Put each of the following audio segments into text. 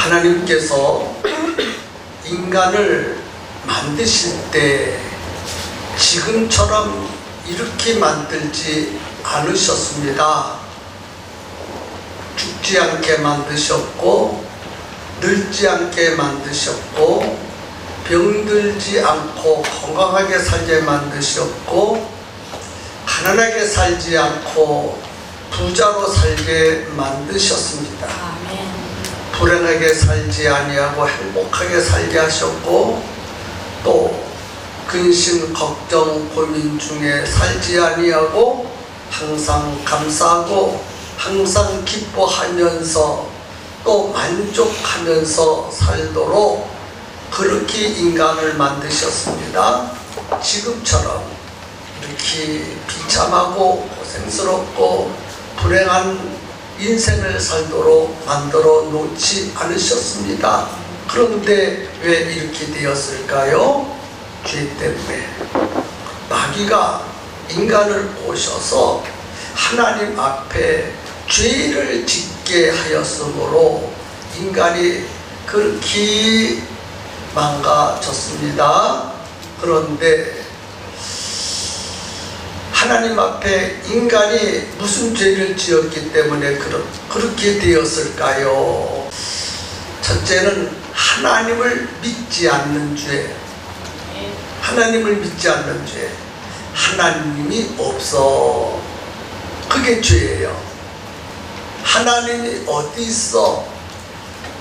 하나님께서 인간을 만드실 때 지금처럼 이렇게 만들지 않으셨습니다. 죽지 않게 만드셨고 늙지 않게 만드셨고 병들지 않고 건강하게 살게 만드셨고 가난하게 살지 않고 부자로 살게 만드셨습니다. 아멘. 불행하게 살지 아니하고 행복하게 살게 하셨고 또 근심, 걱정, 고민 중에 살지 아니하고 항상 감사하고 항상 기뻐하면서 또 만족하면서 살도록 그렇게 인간을 만드셨습니다. 지금처럼 이렇게 비참하고 고생스럽고 불행한 인생을 살도록 만들어 놓지 않으셨습니다. 그런데 왜 이렇게 되었을까요? 죄 때문에. 마귀가 인간을 오셔서 하나님 앞에 죄를 짓게 하였으므로 인간이 그렇게 망가졌습니다. 그런데 하나님 앞에 인간이 무슨 죄를 지었기 때문에 그렇게 되었을까요? 첫째는 하나님을 믿지 않는 죄. 하나님을 믿지 않는 죄. 하나님이 없어. 그게 죄예요. 하나님이 어디 있어?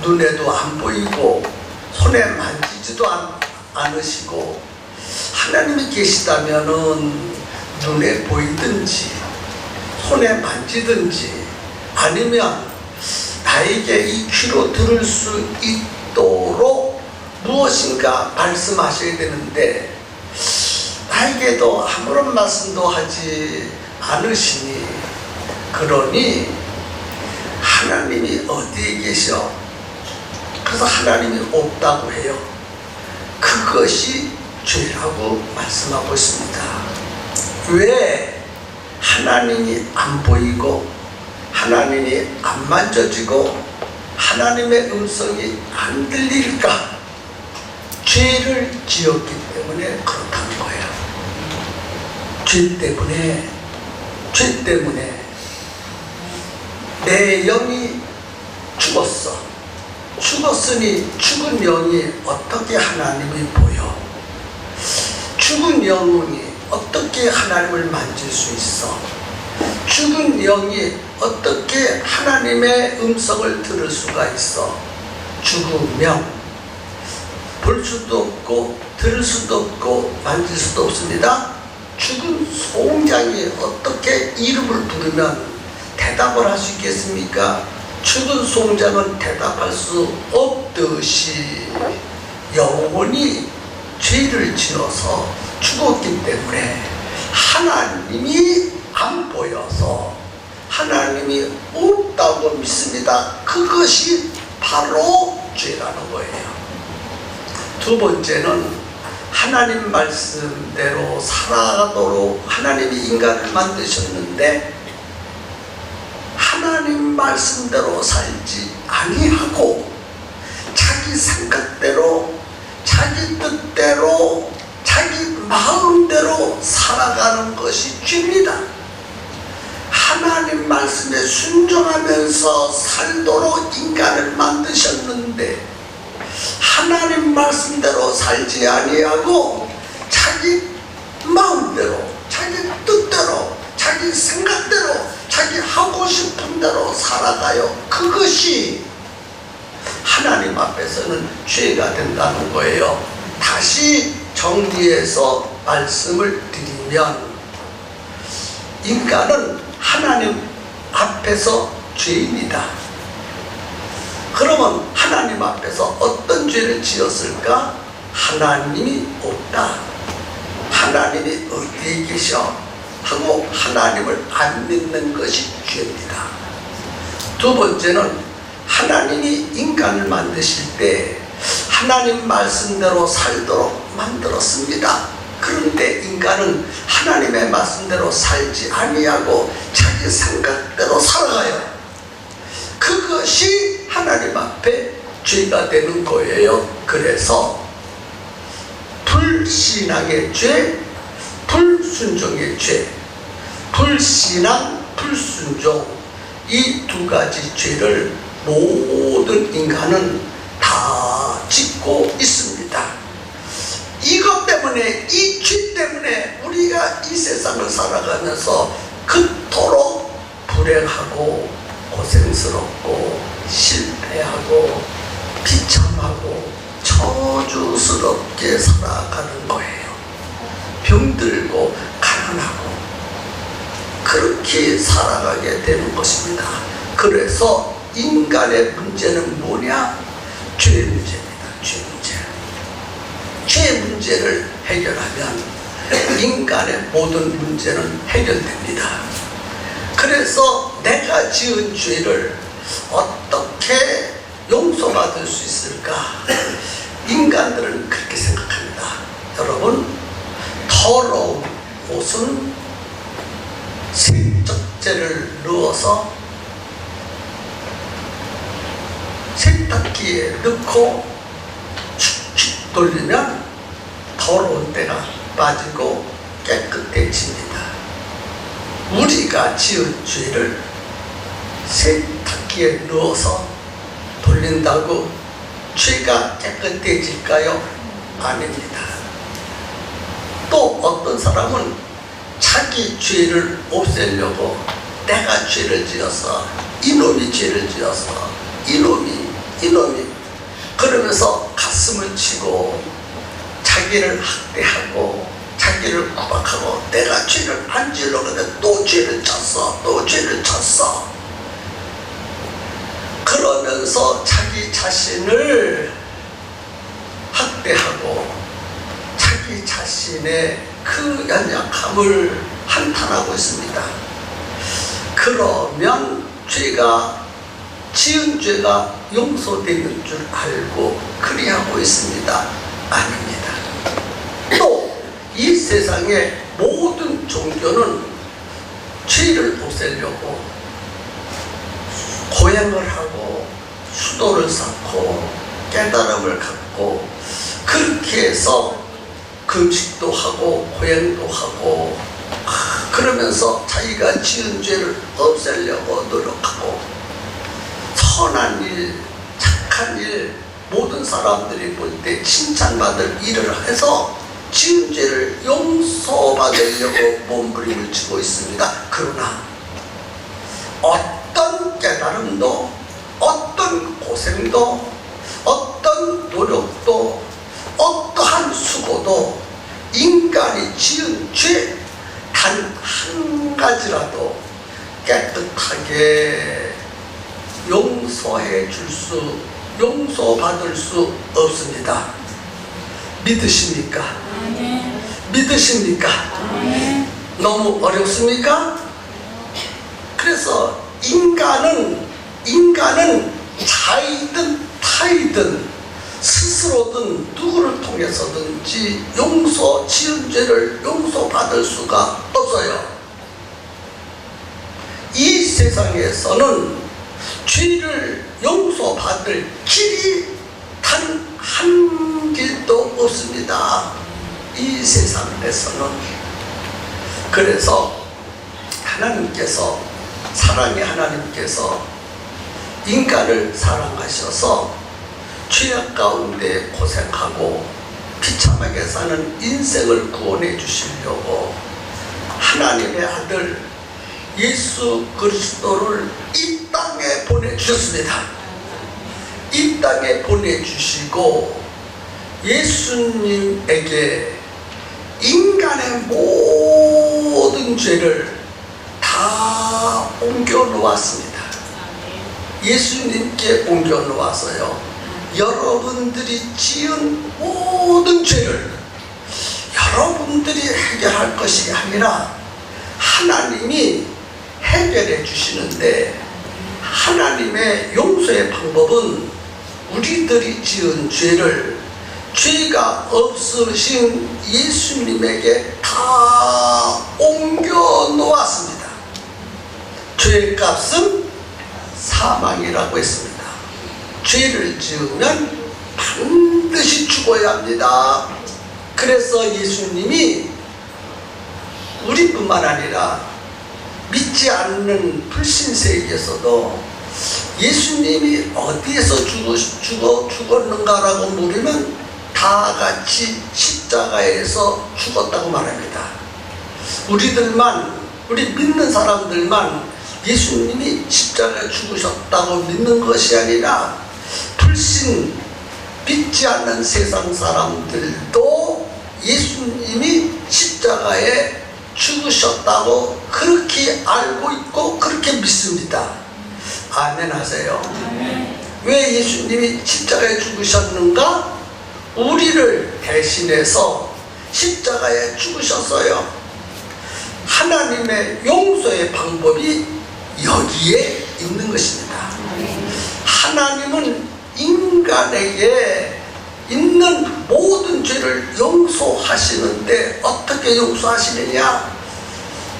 눈에도 안 보이고 손에 만지지도 않으시고 하나님이 계시다면은 눈에 보이든지 손에 만지든지 아니면 나에게 이 귀로 들을 수 있도록 무엇인가 말씀하셔야 되는데 나에게도 아무런 말씀도 하지 않으시니 그러니 하나님이 어디에 계셔? 그래서 하나님이 없다고 해요. 그것이 죄라고 말씀하고 있습니다. 왜 하나님이 안 보이고 하나님이 안 만져지고 하나님의 음성이 안 들릴까? 죄를 지었기 때문에 그렇다는 거예요. 죄 때문에 내 영이 죽었어. 죽었으니 죽은 영이 어떻게 하나님이 보여? 죽은 영이 어떻게 하나님을 만질 수 있어? 죽은 영이 어떻게 하나님의 음성을 들을 수가 있어? 죽으면 볼 수도 없고 들을 수도 없고 만질 수도 없습니다. 죽은 송장이 어떻게 이름을 부르면 대답을 할 수 있겠습니까? 죽은 송장은 대답할 수 없듯이 영혼이 죄를 지어서 죽었기 때문에 하나님이 안 보여서 하나님이 없다고 믿습니다. 그것이 바로 죄라는 거예요. 두 번째는 하나님 말씀대로 살아가도록 하나님이 인간을 만드셨는데 하나님 말씀대로 살지 아니하고 자기 생각대로 자기 뜻대로 자기 마음대로 살아가는 것이 죄입니다. 하나님 말씀에 순종하면서 살도록 인간을 만드셨는데 하나님 말씀대로 살지 아니하고 자기 마음대로 자기 뜻대로 자기 생각대로 자기 하고 싶은 대로 살아가요. 그것이 하나님 앞에서는 죄가 된다는 거예요. 다시 정리해서 말씀을 드리면 인간은 하나님 앞에서 죄입니다. 그러면 하나님 앞에서 어떤 죄를 지었을까? 하나님이 없다. 하나님이 어디에 계셔? 하고 하나님을 안 믿는 것이 죄입니다. 두 번째는 하나님이 인간을 만드실 때 하나님 말씀대로 살도록 만들었습니다. 그런데 인간은 하나님의 말씀대로 살지 아니하고 자기 생각대로 살아가요. 그것이 하나님 앞에 죄가 되는 거예요. 그래서 불신앙의 죄, 불순종의 죄, 불신앙, 불순종, 이 두 가지 죄를 모든 인간은 다 짓고 있습니다. 이것 때문에, 이 죄 때문에 우리가 이 세상을 살아가면서 그토록 불행하고 고생스럽고 실패하고 비참하고 저주스럽게 살아가는 거예요. 병들고 가난하고 그렇게 살아가게 되는 것입니다. 그래서 인간의 문제는 뭐냐? 죄 문제입니다. 죄 문제. 죄 문제를 해결하면 인간의 모든 문제는 해결됩니다. 그래서 내가 지은 죄를 어떻게 용서받을 수 있을까? 인간들은 그렇게 생각합니다. 여러분, 더러운 옷은 세척제를 넣어서 세탁기에 넣고 축축 돌리면 더러운 때가 빠지고 깨끗해집니다. 우리가 지은 죄를 세탁기에 넣어서 돌린다고 죄가 깨끗해질까요? 아닙니다. 또 어떤 사람은 자기 죄를 없애려고 내가 죄를 지어서 이놈이 죄를 지어서 이놈이 그러면서 가슴을 치고 자기를 학대하고 자기를 구박하고 내가 죄를 안 지으려고 했는데 또 죄를 졌어. 그러면서 자기 자신을 학대하고 자기 자신의 그 연약함을 한탄하고 있습니다. 그러면 지은 죄가 용서되는 줄 알고 그리하고 있습니다. 아닙니다. 또 이 세상의 모든 종교는 죄를 없애려고 고행을 하고 수도를 쌓고 깨달음을 갖고 그렇게 해서 금식도 하고 고행도 하고 그러면서 자기가 지은 죄를 없애려고 노력하고 선한 일, 착한 일, 모든 사람들이 볼 때 칭찬받을 일을 해서 지은 죄를 용서받으려고 몸부림을 치고 있습니다. 그러나 어떤 깨달음도 어떤 고생도 어떤 노력도 어떠한 수고도 인간이 지은 죄 단 한 가지라도 깨끗하게 용서받을 수 없습니다. 믿으십니까? 믿으십니까? 너무 어렵습니까? 그래서 인간은 자이든 타이든 스스로든 누구를 통해서든지 지은 죄를 용서받을 수가 없어요. 이 세상에서는 죄를 용서받을 길이 단 한 길도 없습니다. 이 세상에서는. 그래서 하나님께서, 사랑의 하나님께서 인간을 사랑하셔서 죄악 가운데 고생하고 비참하게 사는 인생을 구원해 주시려고 하나님의 아들 예수 그리스도를 이 땅에 보내주셨습니다. 이 땅에 보내주시고 예수님에게 인간의 모든 죄를 다 옮겨 놓았습니다. 예수님께 옮겨 놓아서요, 여러분들이 지은 모든 죄를 여러분들이 해결할 것이 아니라 하나님이 해결해 주시는데, 하나님의 용서의 방법은 우리들이 지은 죄를 죄가 없으신 예수님에게 다 옮겨 놓았습니다. 죄의 값은 사망이라고 했습니다. 죄를 지으면 반드시 죽어야 합니다. 그래서 예수님이 우리뿐만 아니라 믿지 않는 불신세에게서도 예수님이 어디에서 죽었는가라고 물으면 다 같이 십자가에서 죽었다고 말합니다. 우리 믿는 사람들만 예수님이 십자가에 죽으셨다고 믿는 것이 아니라 불신 믿지 않는 세상 사람들도 예수님이 십자가에 죽으셨다고 그렇게 알고 있고 그렇게 믿습니다. 아멘 하세요. 왜 예수님이 십자가에 죽으셨는가? 우리를 대신해서 십자가에 죽으셨어요. 하나님의 용서의 방법이 여기에 있는 것입니다. 하나님은 인간에게 있는 모든 죄를 용서하시는데 어떻게 용서하시느냐?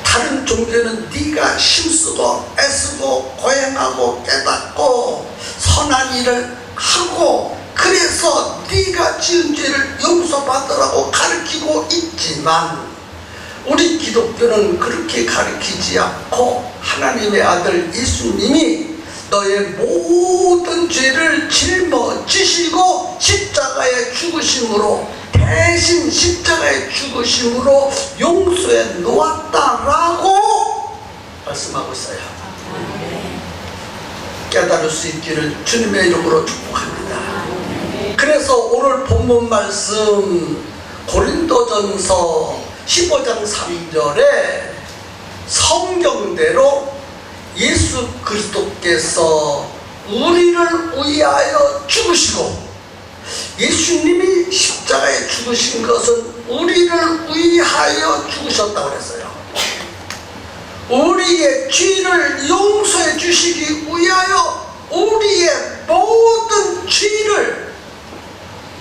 다른 종교는 네가 힘쓰고 애쓰고 고행하고 깨닫고 선한 일을 하고 그래서 네가 지은 죄를 용서받으라고 가르치고 있지만 우리 기독교는 그렇게 가르치지 않고 하나님의 아들 예수님이 너의 모든 죄를 짊어지시고 십자가에 죽으심으로 대신 십자가에 죽으심으로 용서해 놓았다라고 말씀하고 있어요. 깨달을 수 있기를 주님의 이름으로 축복합니다. 그래서 오늘 본문 말씀 고린도전서 15장 3절에 성경대로 예수 그리스도께서 우리를 위하여 죽으시고 예수님이 십자가에 죽으신 것은 우리를 위하여 죽으셨다고 했어요. 우리의 죄를 용서해 주시기 위하여 우리의 모든 죄를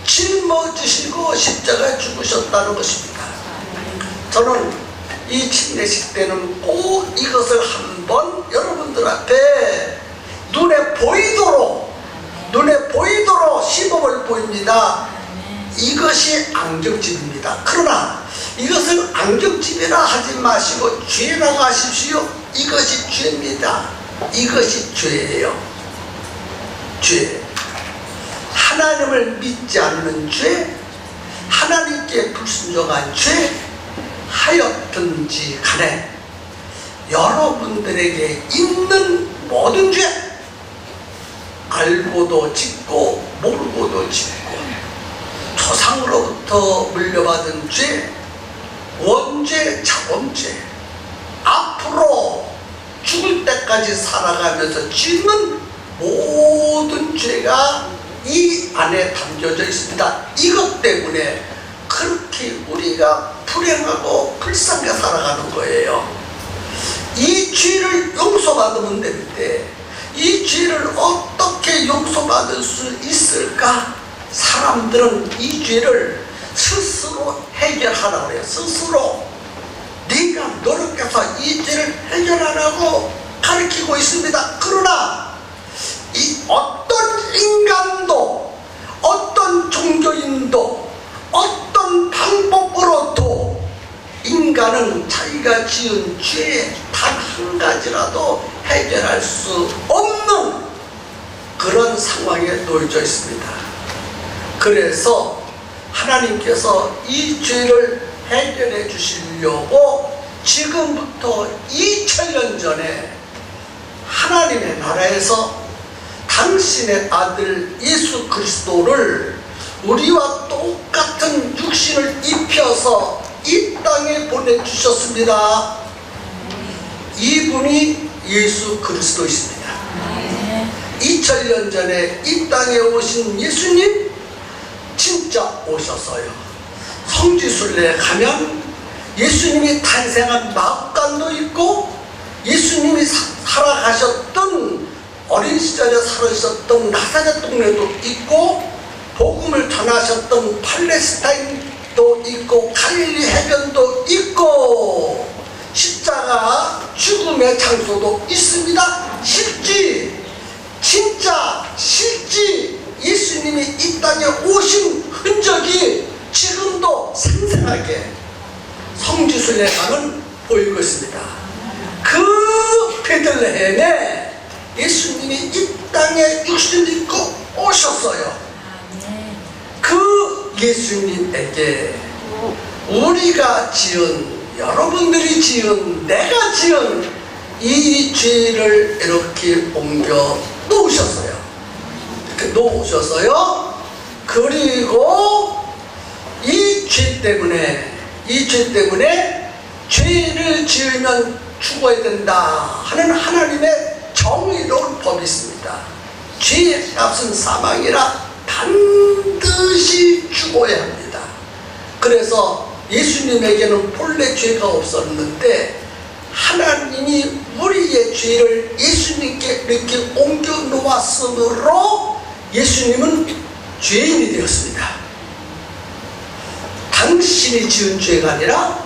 짊어지시고 십자가에 죽으셨다는 것입니다. 저는 이 침례식 때는 꼭 이것을 한번 여러분들 앞에 눈에 보이도록 시범을 보입니다. 이것이 안경집입니다. 그러나 이것을 안경집이라 하지 마시고 죄라고 하십시오. 이것이 죄입니다. 이것이 죄예요. 죄. 하나님을 믿지 않는 죄, 하나님께 불순종한 죄, 하였든지 간에 여러분들에게 있는 모든 죄, 알고도 짓고 모르고도 짓고 조상으로부터 물려받은 죄, 원죄, 자범죄, 앞으로 죽을 때까지 살아가면서 짓는 모든 죄가 이 안에 담겨져 있습니다. 이것 때문에 그렇게 우리가 불행하고 불쌍하게 살아가는 거예요. 이 죄를 용서받으면 되는데 이 죄를 어떻게 용서받을 수 있을까? 사람들은 이 죄를 스스로 해결하라고 해요. 스스로 네가 노력해서 이 죄를 해결하라고 가르치고 있습니다. 그러나 이 어떤 인간도 어떤 종교인도 어떤 방법으로도 인간은 자기가 지은 죄 단 한 가지라도 해결할 수 없는 그런 상황에 놓여져 있습니다. 그래서 하나님께서 이 죄를 해결해 주시려고 지금부터 2000년 전에 하나님의 나라에서 당신의 아들 예수 그리스도를 우리와 똑같은 육신을 입혀서 이 땅에 보내주셨습니다. 이분이 예수 그리스도이십니다. 2000년 전에 이 땅에 오신 예수님 진짜 오셨어요. 성지순례에 가면 예수님이 탄생한 마을간도 있고 예수님이 살아가셨던 어린 시절에 살아있었던 나사렛 동네도 있고 복음을 전하셨던 팔레스타인도 있고 갈릴리 해변도 있고 십자가 죽음의 장소도 있습니다. 실제 진짜 실제 예수님이 이 땅에 오신 흔적이 지금도 생생하게 성지순례 가면 보이고 있습니다. 그 베들레헴에 예수님이 이 땅에 육신을 입고 오셨어요. 그 예수님에게 우리가 지은, 여러분들이 지은, 내가 지은 이 죄를 이렇게 옮겨 놓으셨어요. 이렇게 놓으셨어요. 그리고 이 죄 때문에 죄를 지으면 죽어야 된다 하는 하나님의 정의로운 법이 있습니다. 죄의 값은 사망이라 반드시 죽어야 합니다. 그래서 예수님에게는 본래 죄가 없었는데 하나님이 우리의 죄를 예수님께 이렇게 옮겨 놓았으므로 예수님은 죄인이 되었습니다. 당신이 지은 죄가 아니라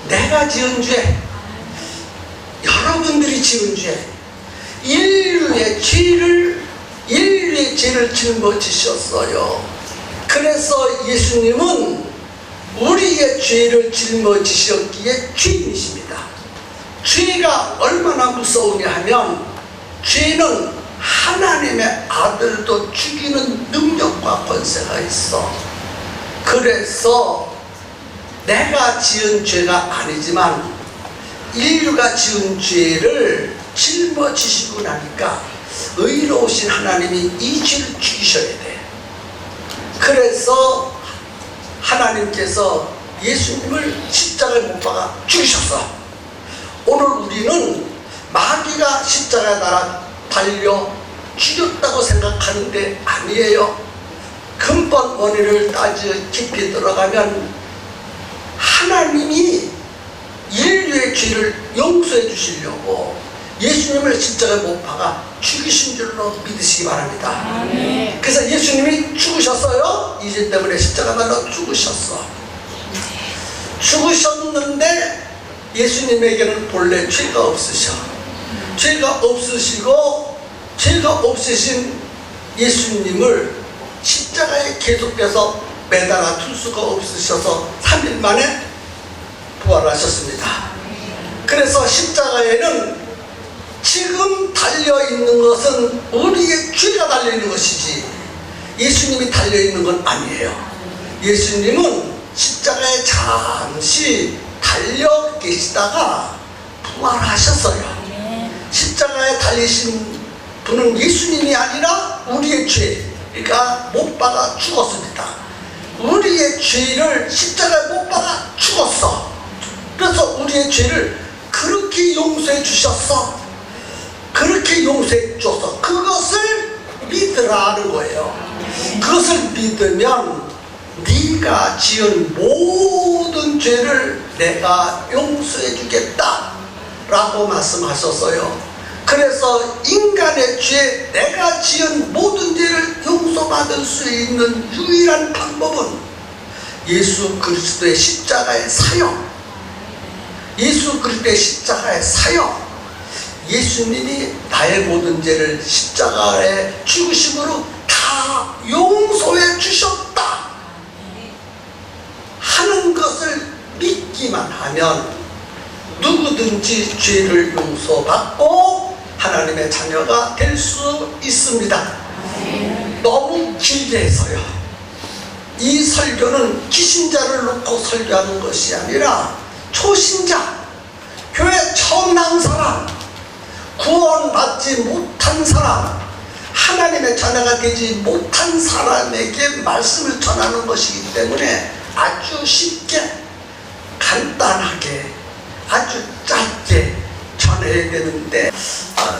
내가 지은 죄, 여러분들이 지은 죄, 인류의 죄를 짊어지셨어요. 그래서 예수님은 우리의 죄를 짊어지셨기에 죄인이십니다. 죄가 얼마나 무서우냐 하면 죄는 하나님의 아들도 죽이는 능력과 권세가 있어. 그래서 내가 지은 죄가 아니지만 인류가 지은 죄를 짊어지시고 나니까 의로우신 하나님이 이 죄를 죽이셔야 돼. 그래서 하나님께서 예수님을 십자가에 못 박아 죽이셨어. 오늘 우리는 마귀가 십자가에 달려 죽였다고 생각하는데 아니에요. 근본 원인을 따져 깊이 들어가면 하나님이 인류의 죄를 용서해 주시려고 예수님을 십자가에 못 박아 죽이신 줄로 믿으시기 바랍니다. 그래서 예수님이 죽으셨어요. 이 죄 때문에 십자가 달려 죽으셨어. 죽으셨는데 예수님에게는 본래 죄가 없으셔. 죄가 없으신 예수님을 십자가에 계속해서 매달아 둘 수가 없으셔서 3일 만에 부활하셨습니다. 그래서 십자가에는 지금 달려있는 것은 우리의 죄가 달려있는 것이지 예수님이 달려있는 건 아니에요. 예수님은 십자가에 잠시 달려 계시다가 부활하셨어요. 십자가에 달리신 분은 예수님이 아니라 우리의 죄가 못 박아 죽었습니다. 우리의 죄를 십자가에 못 박아 죽었어. 그래서 우리의 죄를 그렇게 용서해 주셨어. 그렇게 용서해 줬어. 그것을 믿으라는 거예요. 그것을 믿으면 네가 지은 모든 죄를 내가 용서해 주겠다 라고 말씀하셨어요. 그래서 인간의 죄, 내가 지은 모든 죄를 용서받을 수 있는 유일한 방법은 예수 그리스도의 십자가의 사역, 예수 그리스도의 십자가의 사역, 예수님이 나의 모든 죄를 십자가에 죽으심으로 다 용서해 주셨다 하는 것을 믿기만 하면 누구든지 죄를 용서받고 하나님의 자녀가 될 수 있습니다. 너무 길게 해서요. 이 설교는 기신자를 놓고 설교하는 것이 아니라 초신자, 교회 처음 나온 사람, 구원받지 못한 사람, 하나님의 자녀가 되지 못한 사람에게 말씀을 전하는 것이기 때문에 아주 쉽게, 간단하게, 아주 짧게 전해야 되는데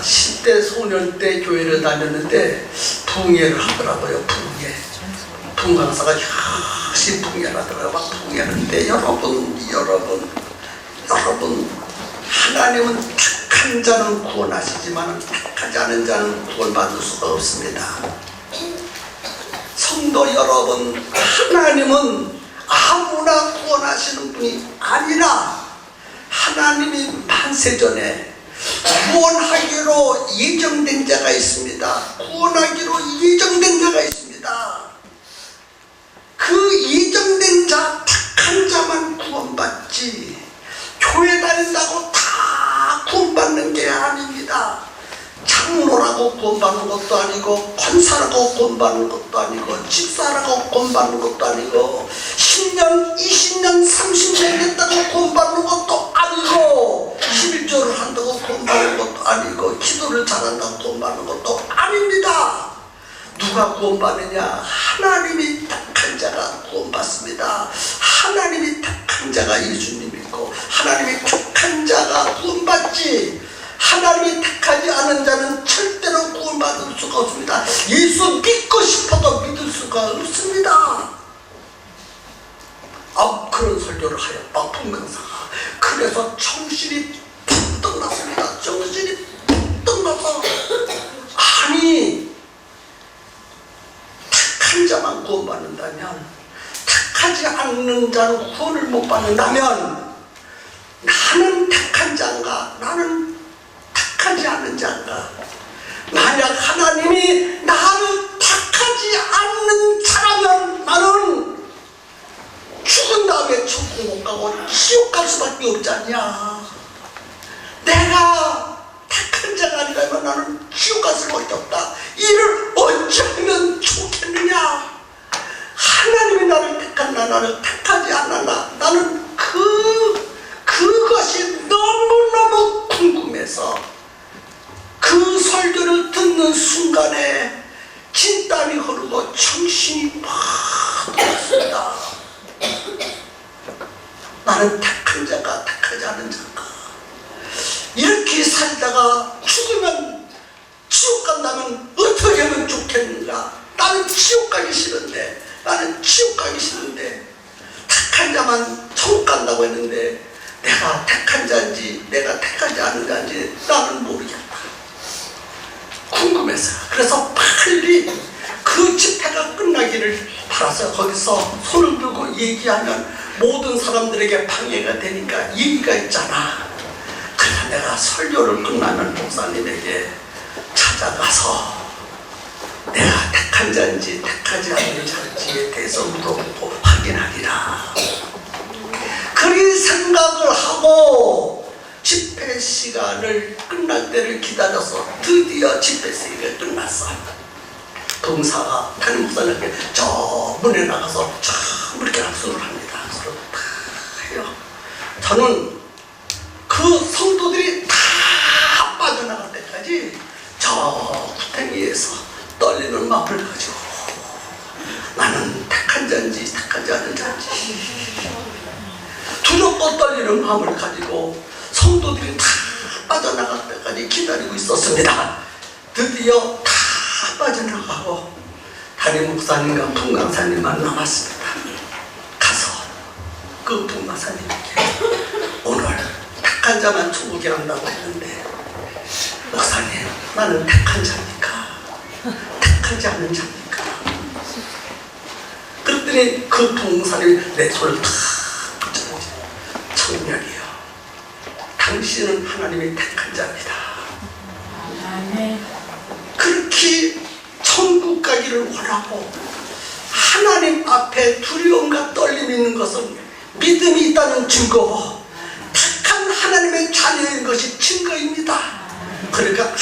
10대 소년 때 교회를 다녔는데 붕예를 하더라고요. 붕 강사가 역시 붕예를 하더라고요. 막 붕예하는데 여러분 하나님은 착한 자는 구원하시지만 착하지 않은 자는 구원받을 수가 없습니다. 성도 여러분, 하나님은 아무나 구원하시는 분이 아니라 하나님이 만세전에 구원하기로 예정된 자가 있습니다. 구원하기로 예정된 자가 있습니다. 그 예정된 자, 택한 자만 구원받지 교회 다닌다고 다 구원받는 게 아닙니다. 장로라고 구원받는 것도 아니고 권사라고 구원받는 것도 아니고 집사라고 구원받는 것도 아니고 10년, 20년, 30년 됐다고 구원받는 것도 아니고 11조를 한다고 구원받는 것도 아니고 기도를 잘한다고 구원받는 것도 아닙니다. 누가 구원받느냐? 하나님이 택한 자가 구원받습니다. 하나님이 택한 자가 예수님이고 하나님이 택한 자가 구원받지, 하나님이 택하지 않은 자는 절대로 구원받을 수가 없습니다. 예수 믿고 싶어도 믿을 수가 없습니다. 그런 설교를 하여 분명사가 그래서 정신이 푹 났습니다. 정신이 푹 나서 아니 택한 자만 구원받는다면 택하지 않는 자는 구원을 못 받는다면 나는 택한 자인가? 나는 택하지 않는 자인가? 만약 하나님이 나를 택하지 않는 자라면 나는 죽은 다음에 천국 못 가고 지옥 갈 수밖에 없지 않냐? 내가 택한 자가 아니라면 나는 지옥 갈 수밖에 없다. 이를 어찌하면 좋겠느냐? 하나님이 나를 택한다, 나를 택하지 않았나? 나는 그것이 너무너무 궁금해서 그 설교를 듣는 순간에 진땀이 흐르고 정신이 팍 들었습니다. 나는 택한 자가 택하지 않은 자가 이렇게 살다가 죽으면 지옥 간다면 어떻게 하면 좋겠는가? 나는 지옥 가기 싫은데, 나는 지옥 가기 싫은데 택한 자만 천국 간다고 했는데 내가 택한 자인지 내가 택하지 않은 자인지 나는 모르겠다. 궁금해서. 그래서 빨리 그 집회가 끝나기를 바라서 거기서 손을 들고 얘기하면 모든 사람들에게 방해가 되니까 얘기가 있잖아. 그래서 내가 설교를 끝나면 목사님에게 찾아가서 내가 택한 자인지 택하지 않는 자인지에 대해서 물어보고 확인하리라. 그리 생각을 하고 집회 시간을 끝날 때를 기다려서 드디어 집회 시간이 끝났어. 동사가 담임 목사님께 저 문에 나가서 참 이렇게 악수를 합니다. 서로 다 해요. 저는 그 성도들이 다 빠져나갈 때까지 저 구탱이에서 떨리는 마음을 가지고 나는 택한 자인지 택하지 않은 자인지 두렵고 떨리는 마음을 가지고 성도들이 다 빠져나갈 때까지 기다리고 있었습니다. 드디어 다 빠져나가고 담임 목사님과 분강사님만 남았습니다. 가서 그 분강사님에게 오늘 택한 자만 천국에 간다고 했는데 목사님 나는 택한 자입니까? 택하지 않는 자입니까? 그랬더니 그 분강사님이 내 손을 탁 붙여주지. 청년이요, 당신은 하나님이 택한 자입니다. 그렇게 천국 가기를 원하고 하나님 앞에 두려움과 떨림이 있는 것은 믿음이 있다는 증거고 택한 하나님의 자녀인 것이 증거입니다. 그러니까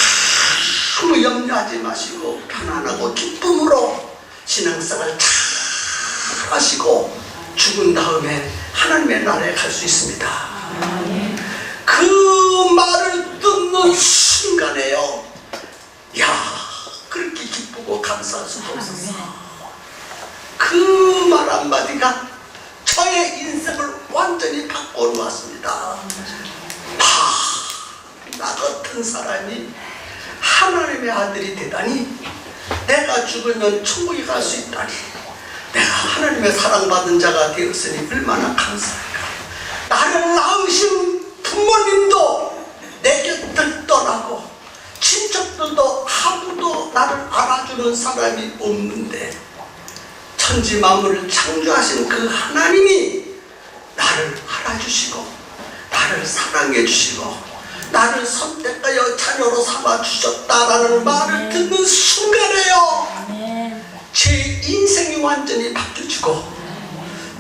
아무 염려하지 마시고 편안하고 기쁨으로 신앙생활 잘 하시고 죽은 다음에 하나님의 나라에 갈 수 있습니다. 그 말을 듣는 순간에요, 야, 그렇게 기쁘고 감사할 수도 없었어. 그 말 한마디가 저의 인생을 완전히 바꿔놓았습니다. 나 같은 사람이 하나님의 아들이 되다니, 내가 죽으면 천국에 갈 수 있다니, 내가 하나님의 사랑받은 자가 되었으니 얼마나 감사할까. 나를 낳으신 부모님도 내 곁을 떠나고 친척들도 아무도 나를 알아주는 사람이 없는데 천지 만물을 창조하신 그 하나님이 나를 알아주시고 나를 사랑해 주시고 나를 선택하여 자녀로 삼아주셨다라는 말을 듣는 순간에요, 제 인생이 완전히 바뀌어지고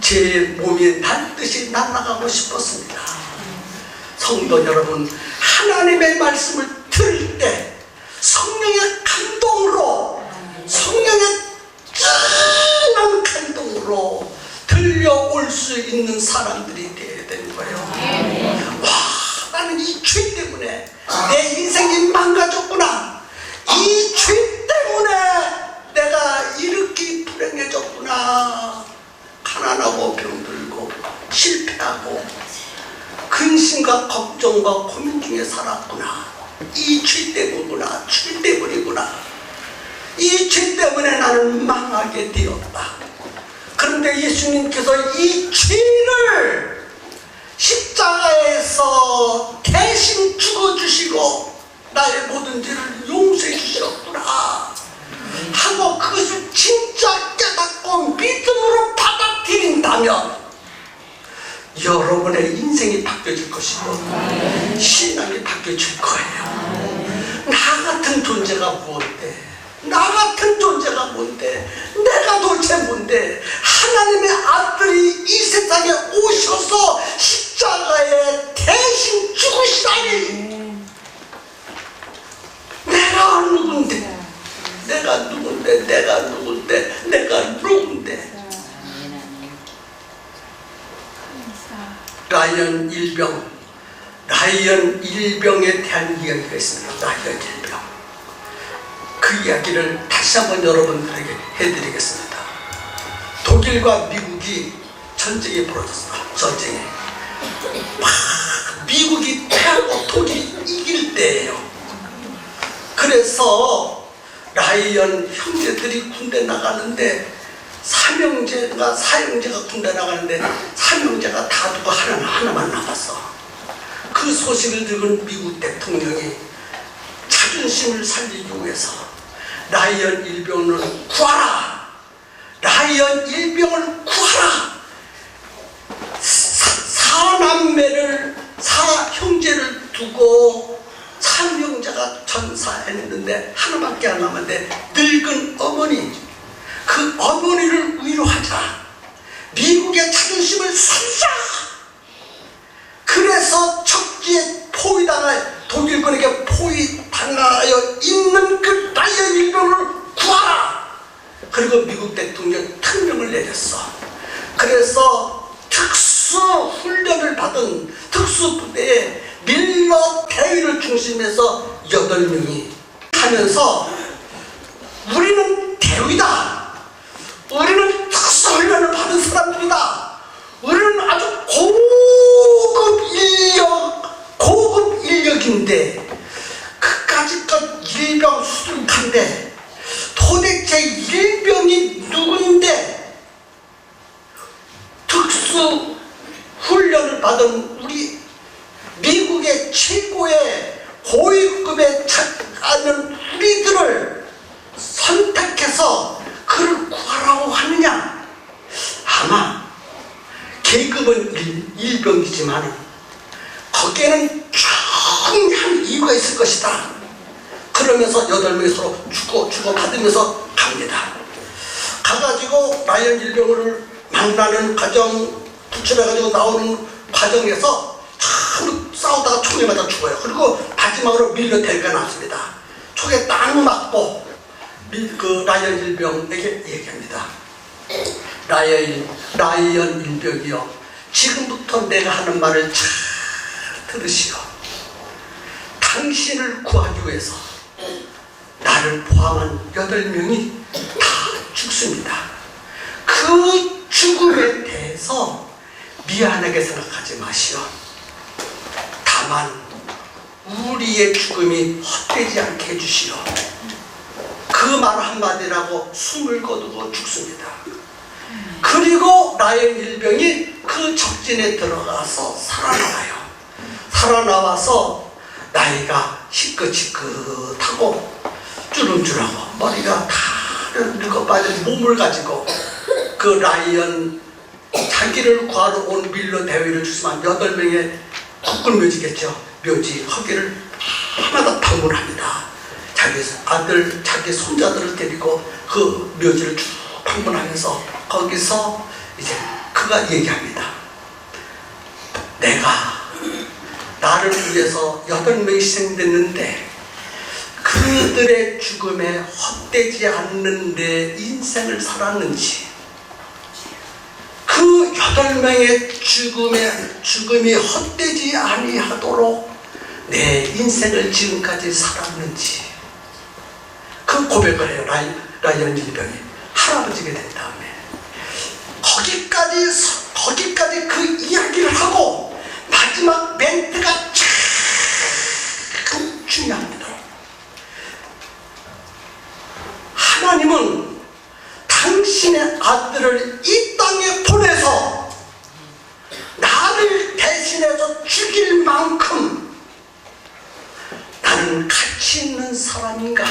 제 몸이 반드시 날아가고 싶었습니다. 성도 여러분, 하나님의 말씀을 들을 때 성령의 감동으로, 성령의 진한 감동으로 들려올 수 있는 사람들이 되어야 되는 거예요. 와, 나는 이 죄 때문에 내 인생이 망가졌구나, 이 죄 때문에 내가 이렇게 불행해졌구나, 가난하고 병들고 실패하고 근심과 걱정과 고민 중에 살았구나, 이 죄 때문이구나, 죄 때문이구나, 이 죄 때문에 나는 망하게 되었다. 그런데 예수님께서 이 죄를 십자가에서 대신 죽어주시고 나의 모든 죄를 용서해 주셨구나 하고 그것을 진짜 깨닫고 믿음으로 받아들인다면 여러분의 인생이 바뀌어질 것이고 신앙이 바뀌어질 거예요. 나 같은 존재가 뭔데, 나 같은 존재가 뭔데, 내가 도대체 뭔데, 하나님의 아들이 이 세상에 오셔서 십자가에 대신 죽으시다니, 내가 누군데, 내가 누군데, 내가 누군데, 내가 누군데. 라이언 일병에 대한 이야기가 있습니다. 라이언 일병. 그 이야기를 다시 한번 여러분들에게 해드리겠습니다. 독일과 미국이 전쟁이 벌어졌어요. 전쟁에 막 미국이 패하고 독일이 이길 때예요. 그래서 라이언 형제들이 군대 나가는데 삼형제가 군대 나가는데 삼형제가 다 두고 하나만 남았어. 그 소식을 들은 미국 대통령이 자존심을 살리기 위해서 라이언 일병을 구하라, 라이언 일병을 구하라, 사형제를 두고 삼형제가 전사했는데 하나밖에 안 남았는데 늙은 어머니, 그 어머니를 위로하자, 미국의 자존심을 살리자. 그래서 적지에 독일군에게 포위당하여 있는 그 라이언 일병을 구하라. 그리고 미국 대통령이 특명을 내렸어. 그래서 특수훈련을 받은 특수부대에 밀러 대위를 중심해서 8명이 하면서 우리는 대위다, 우리는 특수훈련을 받은 사람들이다, 우리는 아주 고급 인력인데 그까짓것 일병 수둔한데 도대체 일병이 누군데 특수훈련을 받은 우리 미국의 최고의 고위급에 착하는 우리들을 선택해서 그를 구하라고 하느냐? 아마 계급은 일병이지만 거기에는 중요한 이유가 있을 것이다. 그러면서 8명이 서로 주고받으면서 갑니다. 가가지고 라이언 일병을 만나는 과정, 구출해가지고 나오는 과정에서 참 싸우다가 총에 맞아 죽어요. 그리고 마지막으로 밀러 대위가 나왔습니다. 총에 딱 맞고 그 라이언 일병에게 얘기합니다. 라이언 일병이요, 지금부터 내가 하는 말을 잘 들으시오. 당신을 구하기 위해서 나를 포함한 8명이 다 죽습니다. 그 죽음에 대해서 미안하게 생각하지 마시오. 다만 우리의 죽음이 헛되지 않게 해주시오. 그 말 한마디라고 숨을 거두고 죽습니다. 그리고 라이언 일병이 그 적진에 들어가서 살아나와요. 살아나와서 나이가 시끗시끗하고 주름주름하고 머리가 다 늙어빠진 몸을 가지고 그 라이언, 자기를 구하러 온 밀러 대위를 주시면 8명의 국군묘지겠죠. 묘지 거기를 밤마다 방문합니다. 자기 아들, 자기 손자들을 데리고 그 묘지를 쭉 방문하면서 거기서 이제 그가 얘기합니다. 내가 나를 위해서 8명이 희생됐는데 그들의 죽음에 헛되지 않는 내 인생을 살았는지, 그 8명의 죽음이 헛되지 아니하도록 내 인생을 지금까지 살았는지, 그 고백을 해요. 라이언 일병이 할아버지가 된 다음에 거기까지 그 이야기를 하고 마지막 멘트가 참 중요합니다. 하나님은 당신의 아들을 이 땅에 보내서 나를 대신해서 죽일 만큼 나는 가치 있는 사람인가?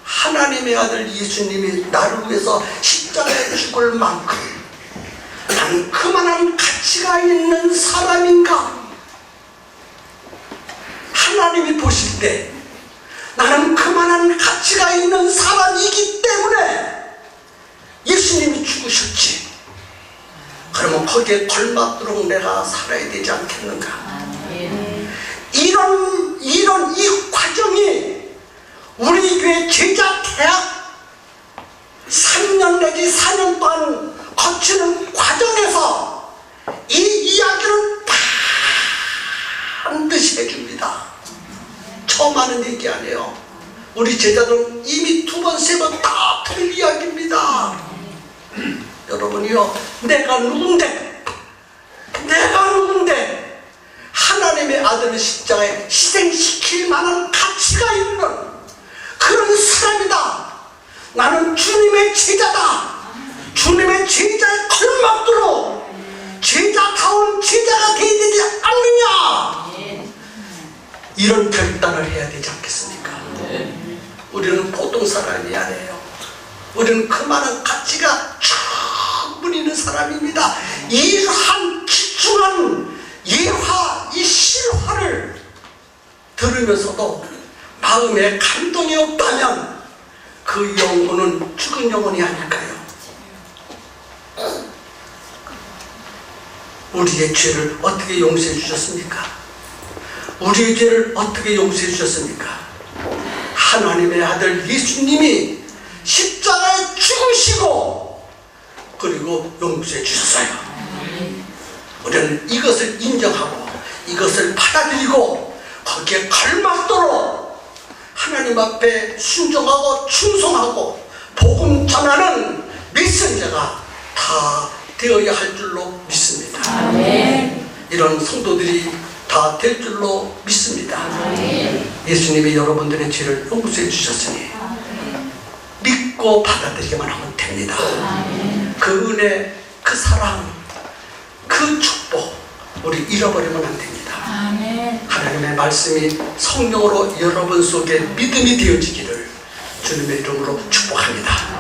하나님의 아들 예수님이 나를 위해서 십자가에 죽을 만큼 나는 그만한 가치가 있는 사람인가? 하나님이 보실 때 나는 그만한 가치가 있는 사람이기 때문에 예수님이 죽으셨지. 그러면 거기에 걸맞도록 내가 살아야 되지 않겠는가? 이런 이 과정이 우리 교회 제자 대학 3년 내지 4년 동안 거치는 과정에서 이 이야기를 반드시 해줍니다. 처음 하는 얘기 아니에요. 우리 제자들은 이미 2번, 3번 다 들은 이야기입니다. 여러분이요, 내가 누군데 하나님의 아들을 십자가에 희생시킬 만한 가치가 있는 그런 사람이다. 나는 주님의 제자다. 주님의 제자에 걸맞도록 제자다운 제자가 되어야 되지 않느냐, 이런 결단을 해야 되지 않겠습니까? 우리는 보통 사람이 아니에요. 우리는 그만한 가치가 충분히 있는 사람입니다. 이러한 귀중한 예화, 이 실화를 들으면서도 마음에 감동이 없다면 그 영혼은 죽은 영혼이 아닐까요? 우리의 죄를 어떻게 용서해 주셨습니까? 우리의 죄를 어떻게 용서해 주셨습니까? 하나님의 아들 예수님이 십자가에 죽으시고 그리고 용서해 주셨어요. 우리는 이것을 인정하고 이것을 받아들이고 거기에 걸맞도록 하나님 앞에 순종하고 충성하고 복음 전하는 메신저가 다 되어야 할 줄로 믿습니다. 아멘. 이런 성도들이 다 될 줄로 믿습니다. 아멘. 예수님이 여러분들의 죄를 용서해 주셨으니 아멘. 믿고 받아들이기만 하면 됩니다. 아멘. 그 은혜, 그 사랑, 그 축복 우리 잃어버리면 안 됩니다. 아멘. 하나님의 말씀이 성령으로 여러분 속에 믿음이 되어지기를 주님의 이름으로 축복합니다.